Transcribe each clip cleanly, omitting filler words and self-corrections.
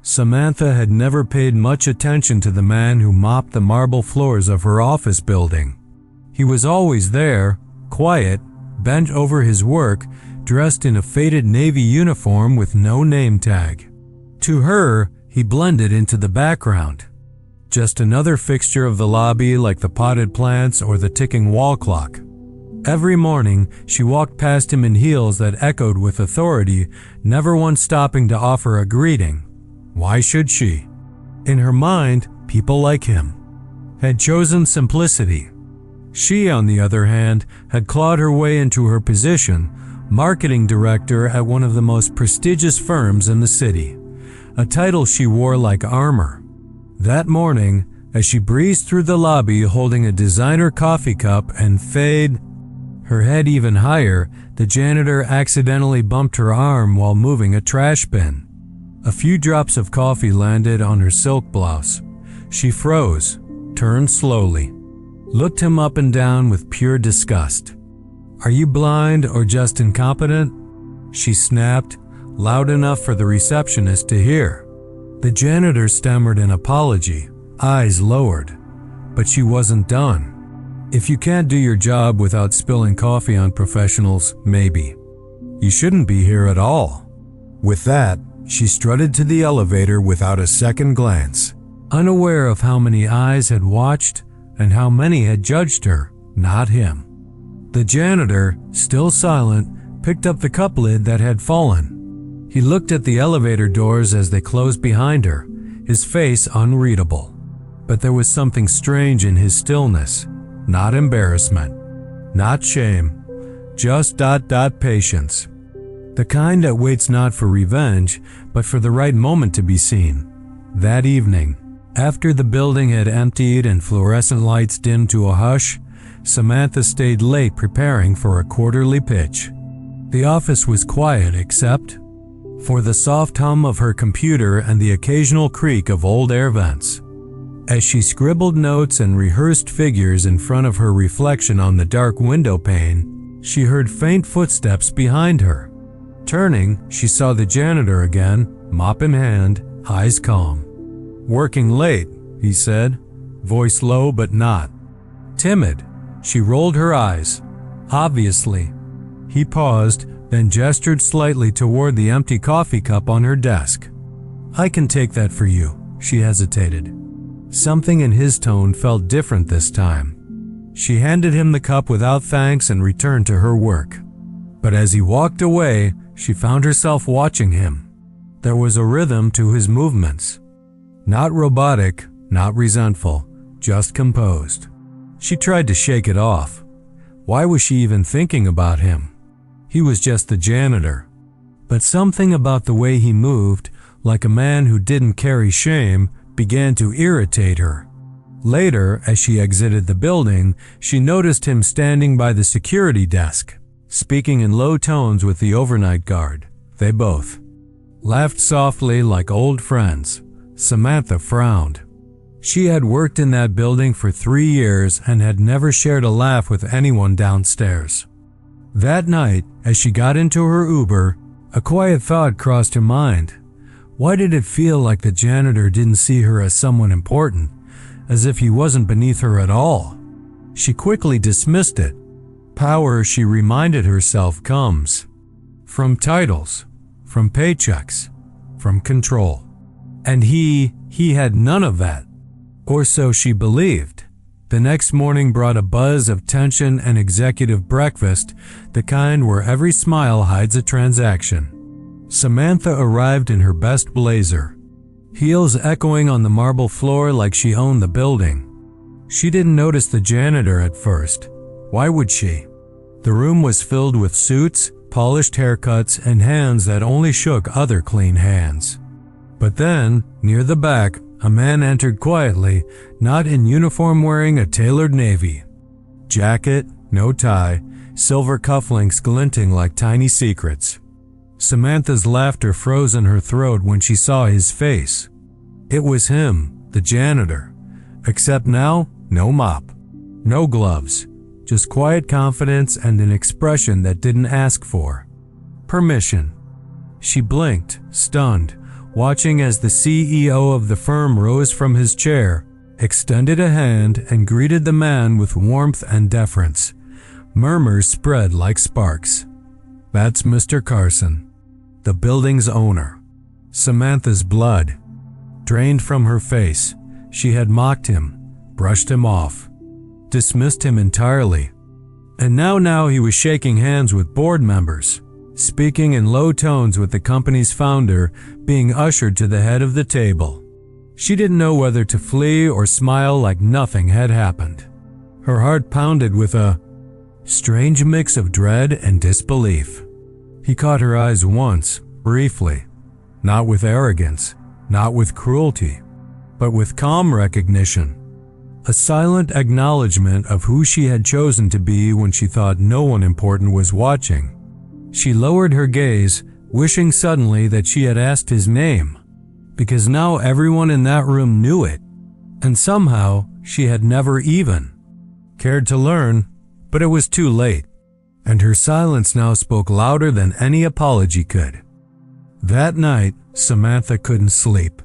Samantha had never paid much attention to the man who mopped the marble floors of her office building. He was always there, quiet, bent over his work, dressed in a faded navy uniform with no name tag. To her, he blended into the background. Just another fixture of the lobby like the potted plants or the ticking wall clock. Every morning, she walked past him in heels that echoed with authority, never once stopping to offer a greeting. Why should she? In her mind, people like him had chosen simplicity. She, on the other hand, had clawed her way into her position, marketing director at one of the most prestigious firms in the city, a title she wore like armor. That morning, as she breezed through the lobby holding a designer coffee cup and her head even higher, the janitor accidentally bumped her arm while moving a trash bin. A few drops of coffee landed on her silk blouse. She froze, turned slowly, looked him up and down with pure disgust. "Are you blind or just incompetent?" she snapped, loud enough for the receptionist to hear. The janitor stammered an apology, eyes lowered, but she wasn't done. "If you can't do your job without spilling coffee on professionals, maybe you shouldn't be here at all." With that, she strutted to the elevator without a second glance, unaware of how many eyes had watched and how many had judged her, not him. The janitor, still silent, picked up the cup lid that had fallen. He looked at the elevator doors as they closed behind her, his face unreadable. But there was something strange in his stillness, not embarrassment, not shame, just patience. The kind that waits not for revenge, but for the right moment to be seen. That evening, after the building had emptied and fluorescent lights dimmed to a hush, Samantha stayed late preparing for a quarterly pitch. The office was quiet except for the soft hum of her computer and the occasional creak of old air vents. As she scribbled notes and rehearsed figures in front of her reflection on the dark window pane, she heard faint footsteps behind her. Turning, she saw the janitor again, mop in hand, eyes calm. "Working late," he said, voice low but not timid. She rolled her eyes. "Obviously." He paused, then gestured slightly toward the empty coffee cup on her desk. "I can take that for you," she hesitated. Something in his tone felt different this time. She handed him the cup without thanks and returned to her work. But as he walked away, she found herself watching him. There was a rhythm to his movements. Not robotic, not resentful, just composed. She tried to shake it off. Why was she even thinking about him? He was just the janitor. But something about the way he moved, like a man who didn't carry shame, began to irritate her. Later, as she exited the building, she noticed him standing by the security desk, speaking in low tones with the overnight guard. They both laughed softly like old friends. Samantha frowned. She had worked in that building for 3 years and had never shared a laugh with anyone downstairs. That night, as she got into her Uber, a quiet thought crossed her mind. Why did it feel like the janitor didn't see her as someone important, as if he wasn't beneath her at all? She quickly dismissed it. Power, she reminded herself, comes from titles, from paychecks, from control. And he had none of that. Or so she believed. The next morning brought a buzz of tension and executive breakfast, the kind where every smile hides a transaction. Samantha arrived in her best blazer, heels echoing on the marble floor like she owned the building. She didn't notice the janitor at first. Why would she? The room was filled with suits, polished haircuts, and hands that only shook other clean hands. But then, near the back, a man entered quietly, not in uniform, wearing a tailored navy jacket, no tie, silver cufflinks glinting like tiny secrets. Samantha's laughter froze in her throat when she saw his face. It was him, the janitor. Except now, no mop, no gloves, just quiet confidence and an expression that didn't ask for permission. She blinked, stunned, watching as the CEO of the firm rose from his chair, extended a hand, and greeted the man with warmth and deference. Murmurs spread like sparks. That's Mr. Carson, the building's owner. Samantha's blood drained from her face. She had mocked him, brushed him off, dismissed him entirely. And now he was shaking hands with board members, speaking in low tones with the company's founder, being ushered to the head of the table. She didn't know whether to flee or smile like nothing had happened. Her heart pounded with a strange mix of dread and disbelief. He caught her eyes once, briefly, not with arrogance, not with cruelty, but with calm recognition. A silent acknowledgement of who she had chosen to be when she thought no one important was watching. She lowered her gaze, wishing suddenly that she had asked his name, because now everyone in that room knew it, and somehow she had never even cared to learn, but it was too late, and her silence now spoke louder than any apology could. That night, Samantha couldn't sleep.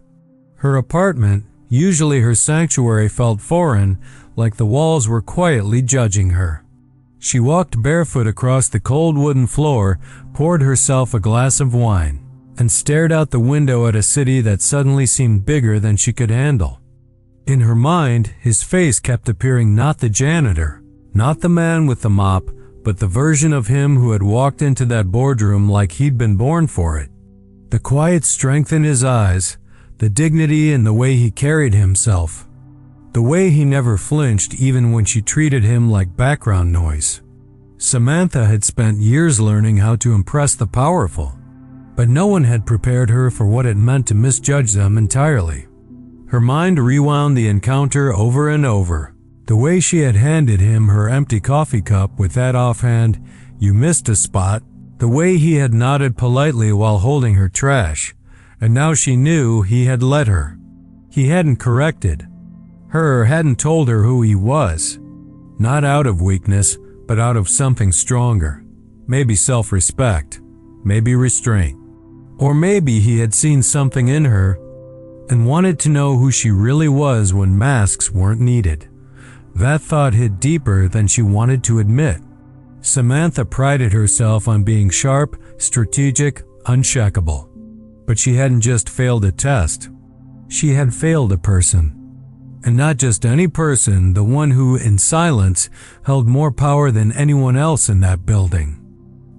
Her apartment, usually her sanctuary, felt foreign, like the walls were quietly judging her. She walked barefoot across the cold wooden floor, poured herself a glass of wine, and stared out the window at a city that suddenly seemed bigger than she could handle. In her mind, his face kept appearing, not the janitor, not the man with the mop, but the version of him who had walked into that boardroom like he'd been born for it. The quiet strength in his eyes, the dignity in the way he carried himself, the way he never flinched even when she treated him like background noise. Samantha had spent years learning how to impress the powerful, but no one had prepared her for what it meant to misjudge them entirely. Her mind rewound the encounter over and over. The way she had handed him her empty coffee cup with that offhand, "You missed a spot," the way he had nodded politely while holding her trash, and now she knew he had let her. He hadn't corrected her, hadn't told her who he was. Not out of weakness, but out of something stronger. Maybe self-respect, maybe restraint. Or maybe he had seen something in her and wanted to know who she really was when masks weren't needed. That thought hid deeper than she wanted to admit. Samantha prided herself on being sharp, strategic, unshakable. But she hadn't just failed a test. She had failed a person. And not just any person, the one who, in silence, held more power than anyone else in that building.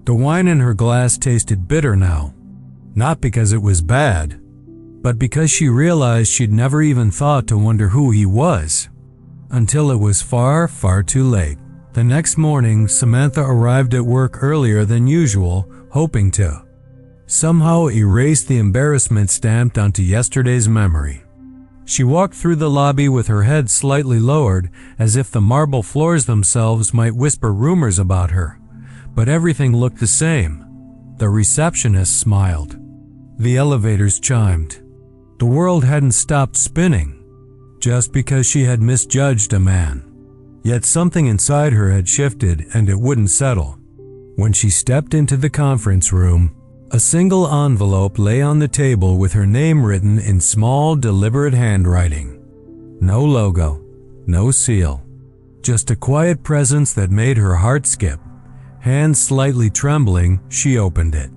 The wine in her glass tasted bitter now. Not because it was bad, but because she realized she'd never even thought to wonder who he was. Until it was far, far too late. The next morning, Samantha arrived at work earlier than usual, hoping to somehow erase the embarrassment stamped onto yesterday's memory. She walked through the lobby with her head slightly lowered, as if the marble floors themselves might whisper rumors about her. But everything looked the same. The receptionist smiled. The elevators chimed. The world hadn't stopped spinning just because she had misjudged a man. Yet something inside her had shifted, and it wouldn't settle. When she stepped into the conference room, a single envelope lay on the table with her name written in small, deliberate handwriting. No logo, no seal, just a quiet presence that made her heart skip. Hands slightly trembling, she opened it.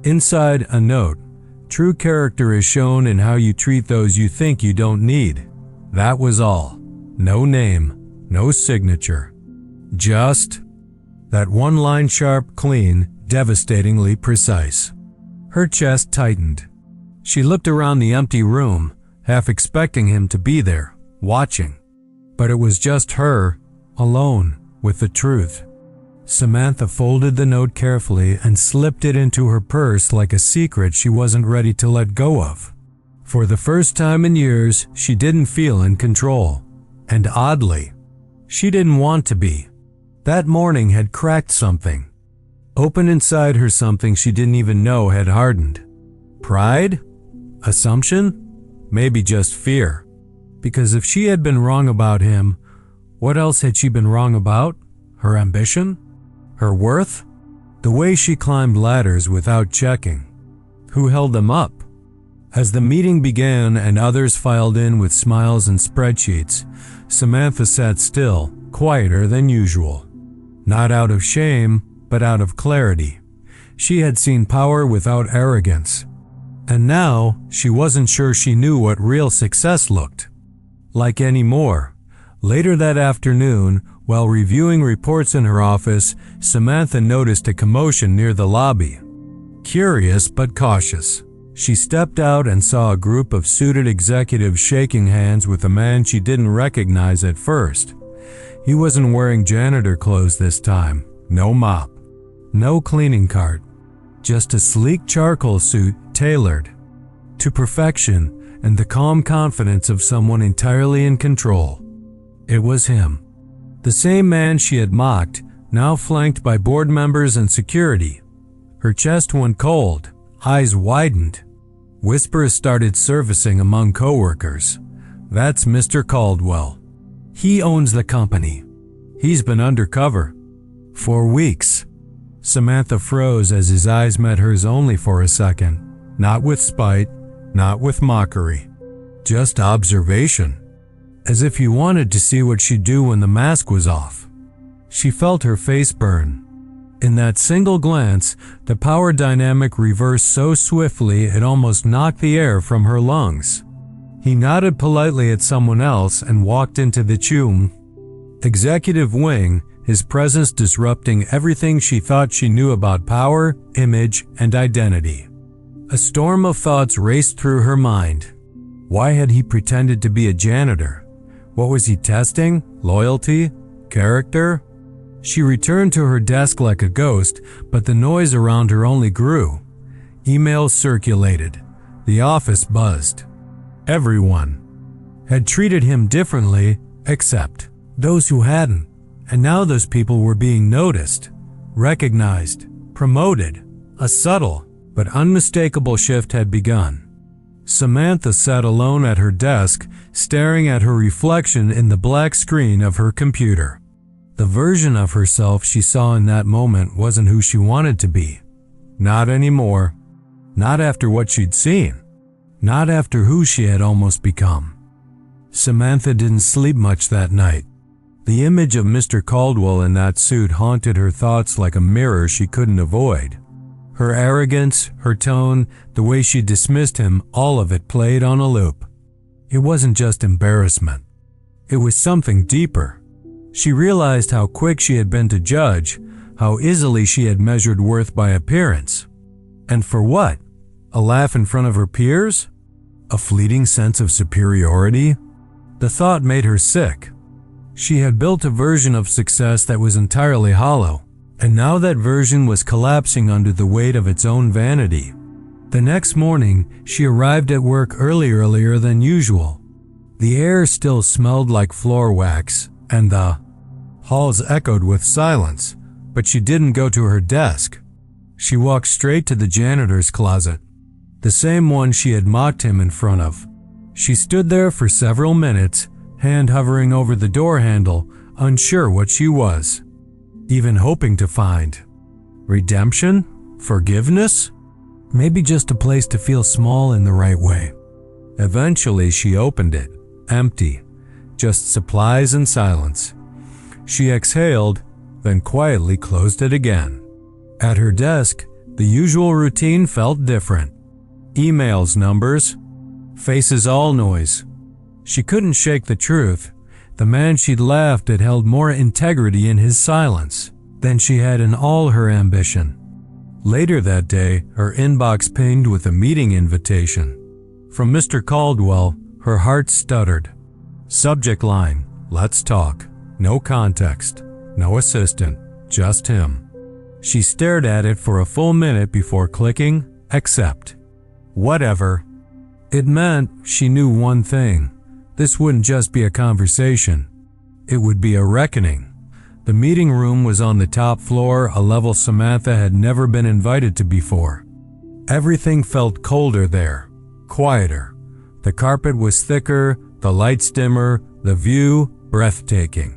Inside, a note. True character is shown in how you treat those you think you don't need. That was all. No name, no signature. Just that one line, sharp, clean, devastatingly precise. Her chest tightened. She looked around the empty room, half expecting him to be there, watching. But it was just her, alone, with the truth. Samantha folded the note carefully and slipped it into her purse like a secret she wasn't ready to let go of. For the first time in years, she didn't feel in control. And oddly, she didn't want to be. That morning had cracked something. Open inside her, something she didn't even know had hardened. Pride? Assumption? Maybe just fear. Because if she had been wrong about him, what else had she been wrong about? Her ambition? Her worth? The way she climbed ladders without checking. Who held them up? As the meeting began and others filed in with smiles and spreadsheets, Samantha sat still, quieter than usual. Not out of shame, but out of clarity. She had seen power without arrogance. And now, she wasn't sure she knew what real success looked like anymore. Later that afternoon, while reviewing reports in her office, Samantha noticed a commotion near the lobby. Curious but cautious, she stepped out and saw a group of suited executives shaking hands with a man she didn't recognize at first. He wasn't wearing janitor clothes this time. No mop, no cleaning cart, just a sleek charcoal suit tailored to perfection and the calm confidence of someone entirely in control. It was him. The same man she had mocked, now flanked by board members and security. Her chest went cold, eyes widened. Whispers started surfacing among coworkers. That's Mr. Caldwell. He owns the company. He's been undercover for weeks. Samantha froze as his eyes met hers only for a second. Not with spite, not with mockery. Just observation. As if he wanted to see what she'd do when the mask was off. She felt her face burn. In that single glance, the power dynamic reversed so swiftly it almost knocked the air from her lungs. He nodded politely at someone else and walked into the executive wing, his presence disrupting everything she thought she knew about power, image, and identity. A storm of thoughts raced through her mind. Why had he pretended to be a janitor? What was he testing? Loyalty? Character? She returned to her desk like a ghost, but the noise around her only grew. Emails circulated. The office buzzed. Everyone had treated him differently, except those who hadn't. And now those people were being noticed, recognized, promoted. A subtle but unmistakable shift had begun. Samantha sat alone at her desk, staring at her reflection in the black screen of her computer. The version of herself she saw in that moment wasn't who she wanted to be. Not anymore. Not after what she'd seen. Not after who she had almost become. Samantha didn't sleep much that night. The image of Mr. Caldwell in that suit haunted her thoughts like a mirror she couldn't avoid. Her arrogance, her tone, the way she dismissed him, all of it played on a loop. It wasn't just embarrassment. It was something deeper. She realized how quick she had been to judge, how easily she had measured worth by appearance. And for what? A laugh in front of her peers? A fleeting sense of superiority? The thought made her sick. She had built a version of success that was entirely hollow, and now that version was collapsing under the weight of its own vanity. The next morning, she arrived at work earlier than usual. The air still smelled like floor wax, and the halls echoed with silence, but she didn't go to her desk. She walked straight to the janitor's closet, the same one she had mocked him in front of. She stood there for several minutes, hand hovering over the door handle, unsure what she was, even hoping to find redemption, forgiveness, maybe just a place to feel small in the right way. Eventually she opened it, empty, just supplies and silence. She exhaled, then quietly closed it again. At her desk, the usual routine felt different. Emails, numbers, faces, all noise. She couldn't shake the truth. The man she'd laughed at held more integrity in his silence than she had in all her ambition. Later that day, her inbox pinged with a meeting invitation. From Mr. Caldwell, her heart stuttered. Subject line, "Let's talk." No context, no assistant, just him. She stared at it for a full minute before clicking accept. Whatever. It meant she knew one thing. This wouldn't just be a conversation. It would be a reckoning. The meeting room was on the top floor, a level Samantha had never been invited to before. Everything felt colder there, quieter. The carpet was thicker, the lights dimmer, the view breathtaking.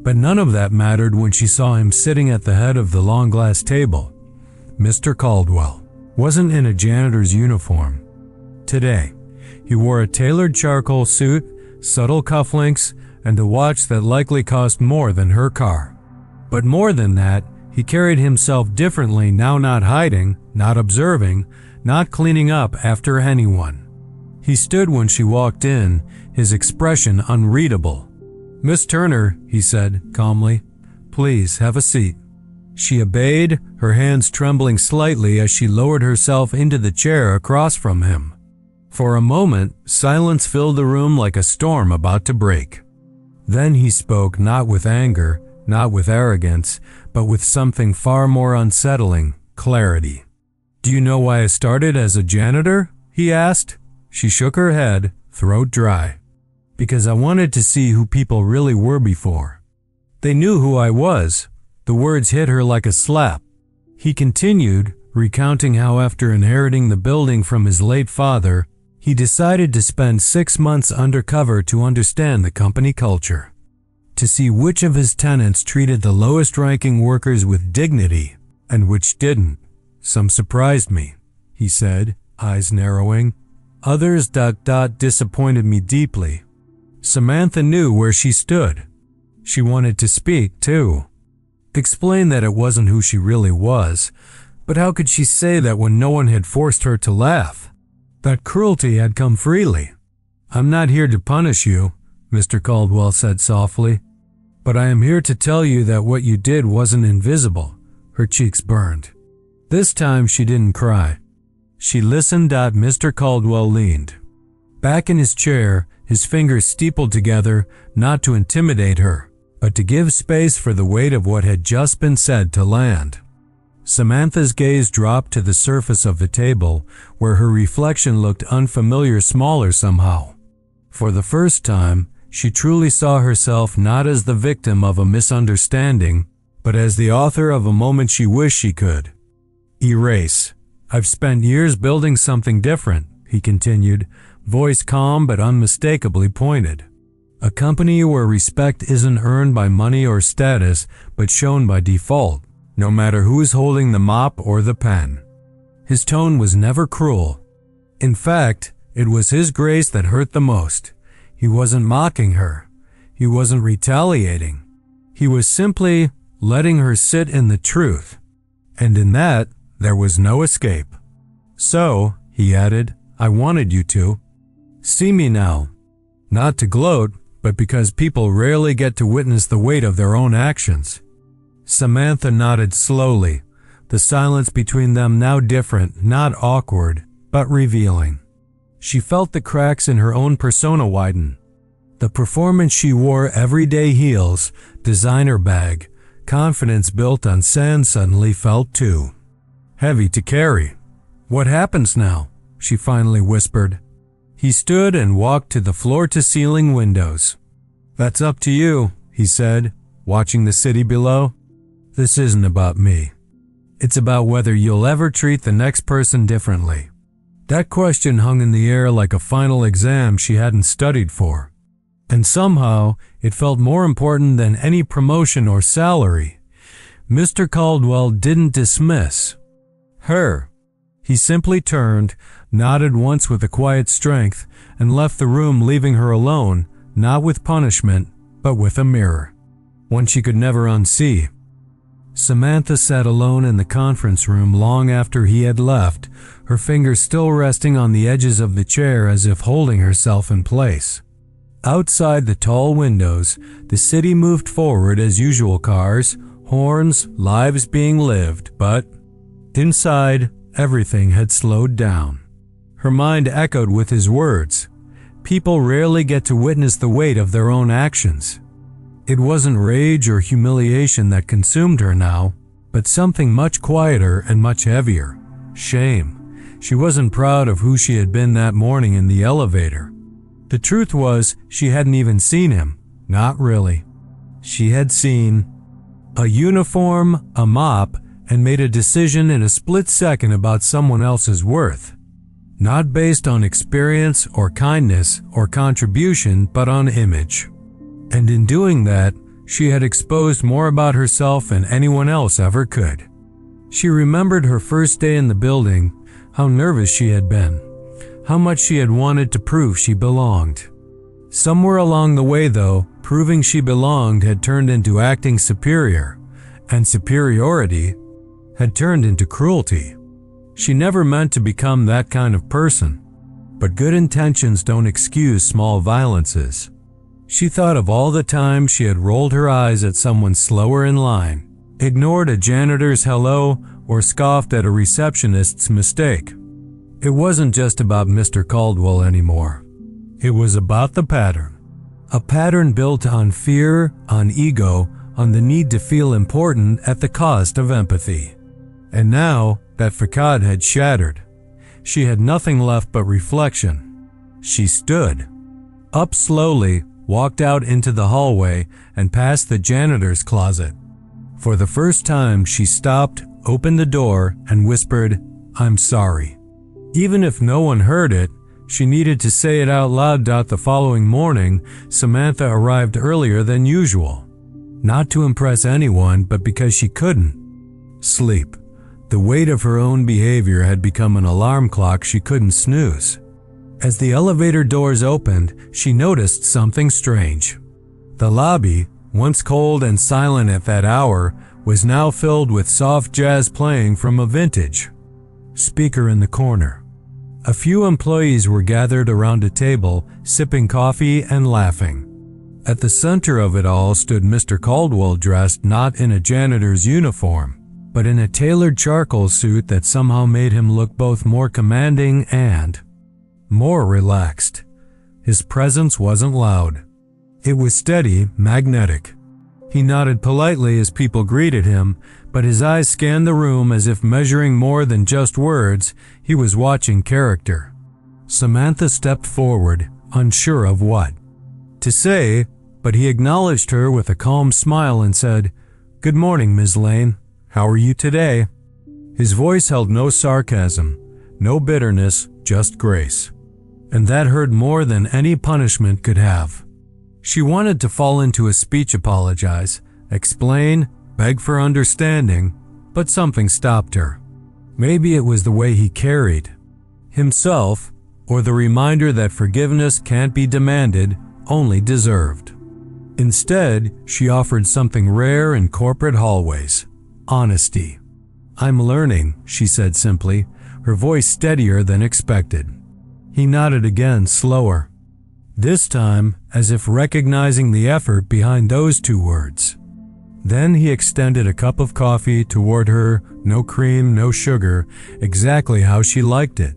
But none of that mattered when she saw him sitting at the head of the long glass table. Mr. Caldwell wasn't in a janitor's uniform. today. He wore a tailored charcoal suit, subtle cufflinks, and a watch that likely cost more than her car. But more than that, he carried himself differently now, not hiding, not observing, not cleaning up after anyone. He stood when she walked in, his expression unreadable. "Miss Turner," he said calmly, "please have a seat." She obeyed, her hands trembling slightly as she lowered herself into the chair across from him. For a moment, silence filled the room like a storm about to break. Then he spoke, not with anger, not with arrogance, but with something far more unsettling: clarity. "Do you know why I started as a janitor?" he asked. She shook her head, throat dry. "Because I wanted to see who people really were before. They knew who I was." The words hit her like a slap. He continued, recounting how after inheriting the building from his late father, he decided to spend 6 months undercover to understand the company culture, to see which of his tenants treated the lowest-ranking workers with dignity and which didn't. "Some surprised me," he said, eyes narrowing. "Others disappointed me deeply." Samantha knew where she stood. She wanted to speak, too. Explain that it wasn't who she really was, but how could she say that when no one had forced her to laugh? That cruelty had come freely. "I'm not here to punish you," Mr. Caldwell said softly, "but I am here to tell you that what you did wasn't invisible." Her cheeks burned. This time she didn't cry. She listened. Mr. Caldwell leaned back in his chair, his fingers steepled together, not to intimidate her, but to give space for the weight of what had just been said to land. Samantha's gaze dropped to the surface of the table, where her reflection looked unfamiliar, smaller somehow. For the first time, she truly saw herself not as the victim of a misunderstanding, but as the author of a moment she wished she could erase. "I've spent years building something different," he continued, voice calm but unmistakably pointed. "A company where respect isn't earned by money or status, but shown by default, no matter who's holding the mop or the pen." His tone was never cruel. In fact, it was his grace that hurt the most. He wasn't mocking her. He wasn't retaliating. He was simply letting her sit in the truth. And in that, there was no escape. "So," he added, "I wanted you to see me now. Not to gloat, but because people rarely get to witness the weight of their own actions." Samantha nodded slowly, the silence between them now different, not awkward, but revealing. She felt the cracks in her own persona widen. The performance she wore, everyday heels, designer bag, confidence built on sand, suddenly felt too heavy to carry. "What happens now?" she finally whispered. He stood and walked to the floor-to-ceiling windows. "That's up to you," he said, watching the city below. "This isn't about me. It's about whether you'll ever treat the next person differently." That question hung in the air like a final exam she hadn't studied for. And somehow, it felt more important than any promotion or salary. Mr. Caldwell didn't dismiss her. He simply turned, nodded once with a quiet strength, and left the room, leaving her alone, not with punishment, but with a mirror, one she could never unsee. Samantha sat alone in the conference room long after he had left, her fingers still resting on the edges of the chair as if holding herself in place. Outside the tall windows, the city moved forward as usual: cars, horns, lives being lived, but inside, everything had slowed down. Her mind echoed with his words. People rarely get to witness the weight of their own actions. It wasn't rage or humiliation that consumed her now, but something much quieter and much heavier: shame. She wasn't proud of who she had been that morning in the elevator. The truth was, she hadn't even seen him. Not really. She had seen a uniform, a mop, and made a decision in a split second about someone else's worth. Not based on experience or kindness or contribution, but on image. And in doing that, she had exposed more about herself than anyone else ever could. She remembered her first day in the building, how nervous she had been. how much she had wanted to prove she belonged. Somewhere along the way, though, proving she belonged had turned into acting superior, and superiority had turned into cruelty. She never meant to become that kind of person, but good intentions don't excuse small violences. She thought of all the times she had rolled her eyes at someone slower in line, ignored a janitor's hello, or scoffed at a receptionist's mistake. It wasn't just about Mr. Caldwell anymore. It was about the pattern. A pattern built on fear, on ego, on the need to feel important at the cost of empathy. And now that facade had shattered, she had nothing left but reflection. She stood up slowly, walked out into the hallway, and past the janitor's closet. For the first time, she stopped, opened the door, and whispered, "I'm sorry." Even if no one heard it, she needed to say it out loud. The following morning, Samantha arrived earlier than usual. Not to impress anyone, but because she couldn't sleep. The weight of her own behavior had become an alarm clock she couldn't snooze. As the elevator doors opened, she noticed something strange. The lobby, once cold and silent at that hour, was now filled with soft jazz playing from a vintage speaker in the corner. A few employees were gathered around a table, sipping coffee and laughing. At the center of it all stood Mr. Caldwell, dressed not in a janitor's uniform, but in a tailored charcoal suit that somehow made him look both more commanding and more relaxed. His presence wasn't loud. It was steady, magnetic. He nodded politely as people greeted him, but his eyes scanned the room as if measuring more than just words. He was watching character. Samantha stepped forward, unsure of what to say, but he acknowledged her with a calm smile and said, "Good morning, Ms. Lane. How are you today?" His voice held no sarcasm, no bitterness, just grace. And that hurt more than any punishment could have. She wanted to fall into a speech, apologize, explain, beg for understanding, but something stopped her. Maybe it was the way he carried himself, or the reminder that forgiveness can't be demanded, only deserved. Instead, she offered something rare in corporate hallways: honesty. "I'm learning," she said simply, her voice steadier than expected. He nodded again, slower. This time, as if recognizing the effort behind those two words. Then he extended a cup of coffee toward her, no cream, no sugar, exactly how she liked it.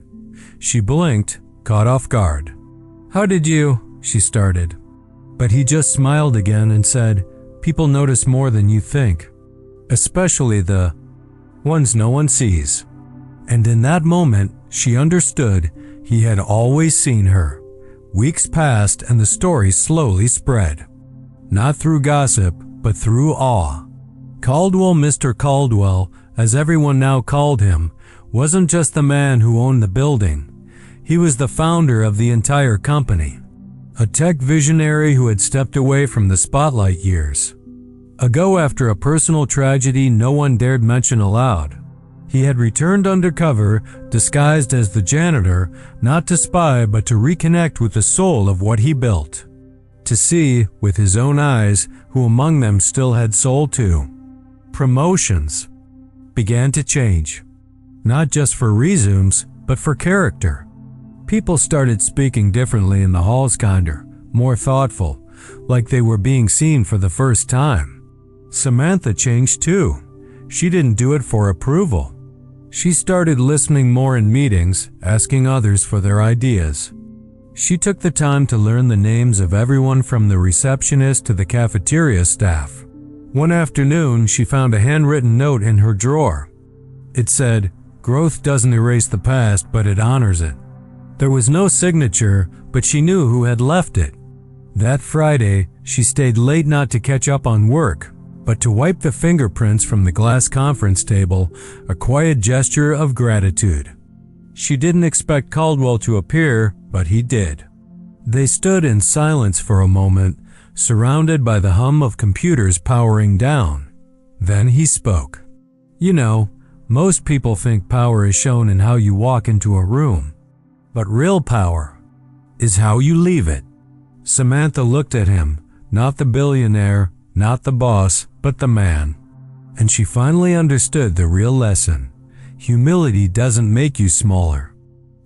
She blinked, caught off guard. "How did you?" she started. But he just smiled again and said, "People notice more than you think, especially the ones no one sees." And in that moment, she understood he had always seen her. Weeks passed and the story slowly spread. Not through gossip, but through awe. Caldwell, Mr. Caldwell, as everyone now called him, wasn't just the man who owned the building. He was the founder of the entire company. A tech visionary who had stepped away from the spotlight years ago after a personal tragedy no one dared mention aloud. He had returned undercover, disguised as the janitor, not to spy but to reconnect with the soul of what he built. To see, with his own eyes, who among them still had soul too. Promotions began to change. Not just for resumes, but for character. People started speaking differently in the halls, kinder, more thoughtful, like they were being seen for the first time. Samantha changed too. She didn't do it for approval. She started listening more in meetings, asking others for their ideas. She took the time to learn the names of everyone from the receptionist to the cafeteria staff. One afternoon, she found a handwritten note in her drawer. It said, "Growth doesn't erase the past, but it honors it." There was no signature, but she knew who had left it. That Friday, she stayed late not to catch up on work, but to wipe the fingerprints from the glass conference table, a quiet gesture of gratitude. She didn't expect Caldwell to appear, but he did. They stood in silence for a moment, surrounded by the hum of computers powering down. Then he spoke. "You know, most people think power is shown in how you walk into a room. But real power is how you leave it. Samantha looked at him, not the billionaire, not the boss, but the man. And she finally understood the real lesson. Humility doesn't make you smaller.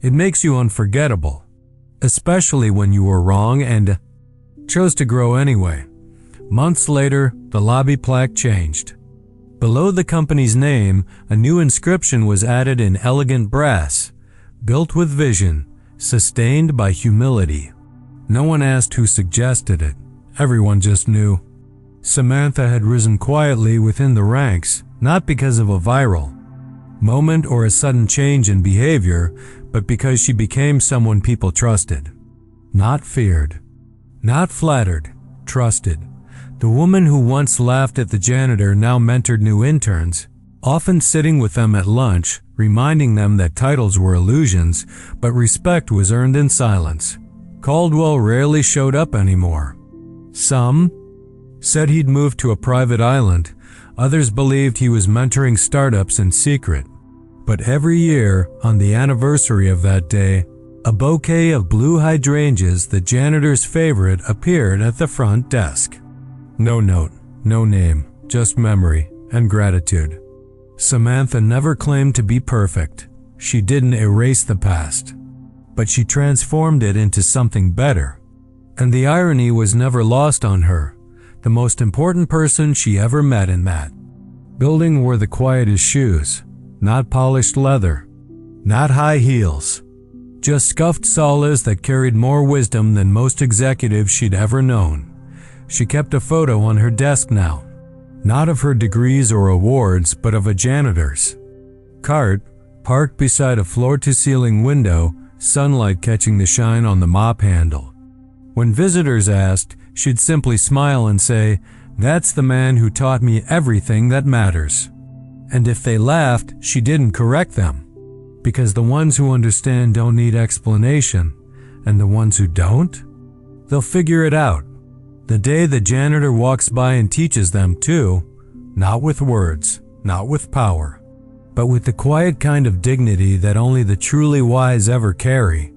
It makes you unforgettable, especially when you were wrong and chose to grow anyway. Months later, the lobby plaque changed. Below the company's name, a new inscription was added in elegant brass, built with vision, sustained by humility. No one asked who suggested it. Everyone just knew. Samantha had risen quietly within the ranks, not because of a viral moment or a sudden change in behavior, but because she became someone people trusted. Not feared. Not flattered. Trusted. The woman who once laughed at the janitor now mentored new interns, often sitting with them at lunch, reminding them that titles were illusions, but respect was earned in silence. Caldwell rarely showed up anymore. Some said he'd moved to a private island. Others believed he was mentoring startups in secret. But every year, on the anniversary of that day, a bouquet of blue hydrangeas, the janitor's favorite, appeared at the front desk. No note, no name, just memory and gratitude. Samantha never claimed to be perfect. She didn't erase the past, but she transformed it into something better. And the irony was never lost on her. The most important person she ever met in that building wore the quietest shoes, not polished leather, not high heels, just scuffed soles that carried more wisdom than most executives she'd ever known. She kept a photo on her desk now, not of her degrees or awards, but of a janitor's cart parked beside a floor-to-ceiling window, sunlight catching the shine on the mop handle. When visitors asked, she'd simply smile and say, "That's the man who taught me everything that matters." And if they laughed, she didn't correct them, because the ones who understand don't need explanation, and the ones who don't, they'll figure it out. The day the janitor walks by and teaches them too, not with words, not with power, but with the quiet kind of dignity that only the truly wise ever carry.